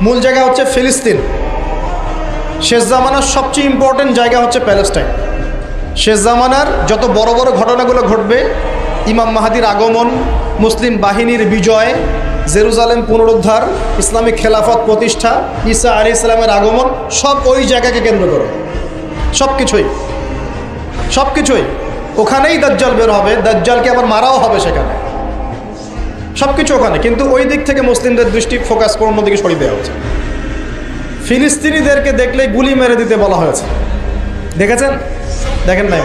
মূল জায়গা হচ্ছে ফিলিস্তিন। শেষ জামানার সবচেয়ে ইম্পর্টেন্ট জায়গা হচ্ছে প্যালেস্টাইন। শেষ জামানার যত বড় বড় ঘটনাগুলো ঘটবে, ইমাম মাহাদির আগমন, মুসলিম বাহিনীর বিজয়, জেরুজালেম পুনরুদ্ধার, ইসলামিক খেলাফত প্রতিষ্ঠা, ঈসা আলাইহিস সালামের আগমন, সব ওই জায়গাকে কেন্দ্র করে। সব কিছুই ওখানেই দাজ্জাল বের হবে, দাজ্জালকে আবার মারাও হবে সেখানে, সব কিছু ওখানে। কিন্তু ওই দিক থেকে মুসলিমদের দৃষ্টি ফোকাস করে অন্যদিকে সরিয়ে দেওয়া হচ্ছে। ফিলিস্তিনিদেরকে দেখলে গুলি মেরে দিতে বলা হয়েছে, দেখেছেন? দেখেন নাই?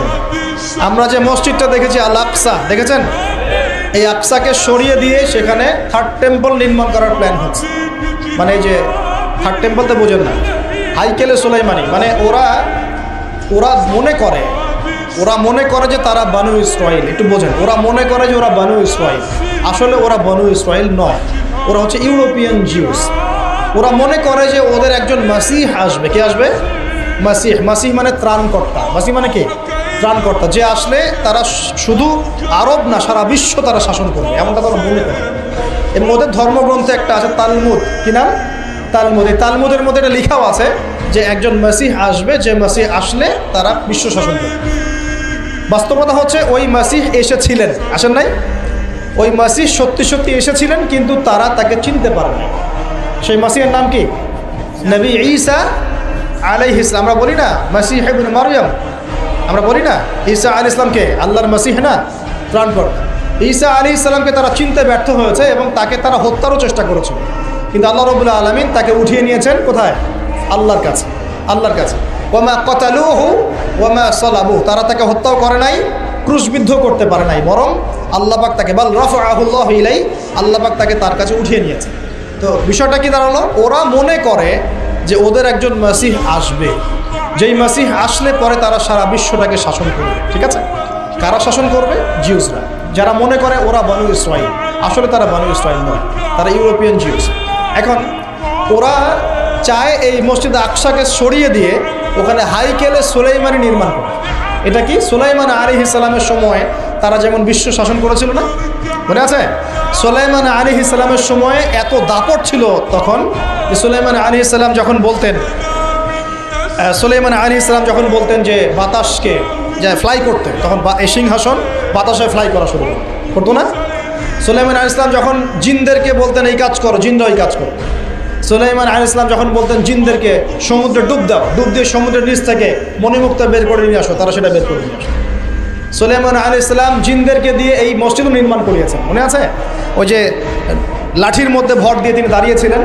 আমরা যে মসজিদটা দেখেছি আল আকসা, দেখেছেন? এই আকসাকে সরিয়ে দিয়ে সেখানে থার্ড টেম্পল নির্মাণ করার প্ল্যান হচ্ছে। মানে এই যে থার্ড টেম্পল তো বোঝেন না, হাইকেলে সুলাইমানি। মানে ওরা মনে করে যে তারা বানু ইসরাইল। একটু বোঝেন, ওরা মনে করে যে ওরা বানু ইসরাইল। আসলে ওরা বানু ইসরাইল নয়, ওরা হচ্ছে ইউরোপিয়ান জিউস। ওরা মনে করে যে ওদের একজন মাসিহ আসবে। কে আসবে? মাসিহ মানে ত্রাণকর্তা। মাসিহ মানে কি? ত্রাণকর্তা। যে আসলে তারা শুধু আরব না, সারা বিশ্ব তারা শাসন করবে, এমনটা তারা মনে করে। এবং ওদের ধর্মগ্রন্থে একটা আছে তালমুদ। কি নাম? তালমুদ। এই তালমুদের মধ্যে এটা লেখাও আছে যে একজন মাসিহ আসবে, যে মাসিহ আসলে তারা বিশ্ব শাসন করবে। বাস্তবতা হচ্ছে ওই মাসিহ এসেছিলেন, আসেন নাই? ওই মাসিহ সত্যি এসেছিলেন, কিন্তু তারা তাকে চিনতে পারে না। সেই মাসিহের নাম কি? নবী ঈসা আলাইহিস সালাম। আমরা বলি না মাসিহ ইবনে মারইয়াম, আমরা বলি না ঈসা আলাইহিস সালামকে আল্লাহর মাসিহ না, ত্রাণকর্তা। ঈসা আলাইহিস সালামকে তারা চিনতে ব্যর্থ হয়েছে এবং তাকে তারা হত্যারও চেষ্টা করেছিল, কিন্তু আল্লাহ রাব্বুল আলামিন তাকে উঠিয়ে নিয়েছেন কোথায়? আল্লাহর কাছে। ওয়ামা ক্বাতালুহু ওয়ামা সালাবুহু। তারা তাকে হত্যাও করে নাই, ক্রুশবিদ্ধ করতে পারে নাই, বরং আল্লাহ পাক তাকে বাল রাফাআহুল্লাহু ইলাইহি, আল্লাহ পাক তাকে তার কাছে উঠিয়ে নিয়েছে। তো বিষয়টা কি দাঁড়ালো? ওরা মনে করে যে ওদের একজন মাসিহ আসবে, যেই মাসিহ আসলে পরে তারা সারা বিশ্বটাকে শাসন করবে। ঠিক আছে? কারা শাসন করবে? জিউসরা। যারা মনে করে ওরা বানু ইসরাইল, আসলে তারা বানু ইসরাইল নয়, তারা ইউরোপিয়ান জিউস। এখন ওরা চায় এই মসজিদ আকসাকে সরিয়ে দিয়ে ওখানে হাইকেলে সুলাইমানি নির্মাণ করে। এটা কি? সুলাইমান আলাইহিস সালামের সময় তারা যেমন বিশ্ব শাসন করেছিল না, মনে আছে? সুলাইমান আলাইহিস সালামের সময়ে এত দাপট ছিল তখন যে সুলাইমান আলাইহিস সালাম যখন বলতেন যে বাতাসকে যে ফ্লাই করতে, তখন এই সিংহাসন বাতাসে ফ্লাই করা শুরু করতো না? সুলাইমান আলাইহিস সালাম যখন জিনদেরকে বলতেন এই কাজ করো, জিনরা এই কাজ করো। সুলাইমান আলাইহিস সালাম যখন বলতেন জিনদেরকে সমুদ্রে ডুব দাও, ডুব দিয়ে সমুদ্রের নিচ থেকে মণিমুক্তা বের করে নিয়ে আসো, তারা সেটা বের করে নিয়ে আসো। সুলাইমান আলাইহিস সালাম জিনদেরকে দিয়ে এই মসজিদও নির্মাণ করিয়েছেন, মনে আছে? ওই যে লাঠির মধ্যে ভর দিয়ে তিনি দাঁড়িয়েছিলেন।